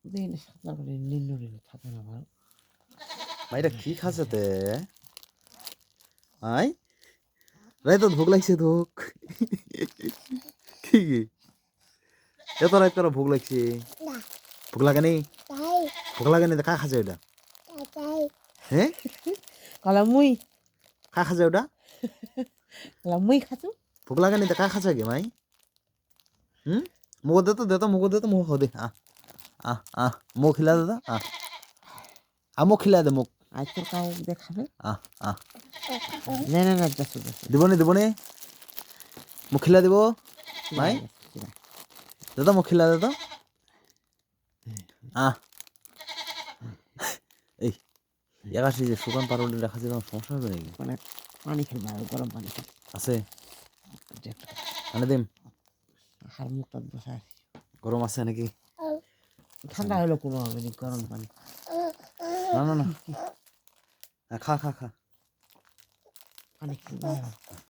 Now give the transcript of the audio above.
দিন সাতটা করে নিন্ন থাকে না ভালো ভাইটা কি খাচ্ছে তে আই রাই তো ভোগ লাগছে ধোক কি এত রাত করে ভোগ লাগছে ভোগ লাগেনি ভোগ লাগেনি কা খাচ্ছে ওটা হ্যাঁ কলা মুই কা খাচ্ছে ওটা কলা মুই খাচু ভোগ লাগেনি কা খাচ্ছে গে মাই মুখ দে তো মুখ দে তো মুখ দে মুখ খিলা দে মুখ খিলা দে মুখ আজ তোর কাউ দেখাবে আহ আহ না না না যাচ্ছ যাচ্ছ দিবনি মুখ খিলা দিব মাই দে তো মুখ খিলা দে তো এই একাশি যে শুকান পারুলি রাখা যে কোনো সমস্যা হবে নাকি মানে পানি খেলবে আর গরম পানি খেলবে আছে মানে দিম হার মুখটা বসে আছি গরম আছে নাকি ঠান্ডা হলো কোনো হবে না গরম পানি না খা খা খা পানি খেলবে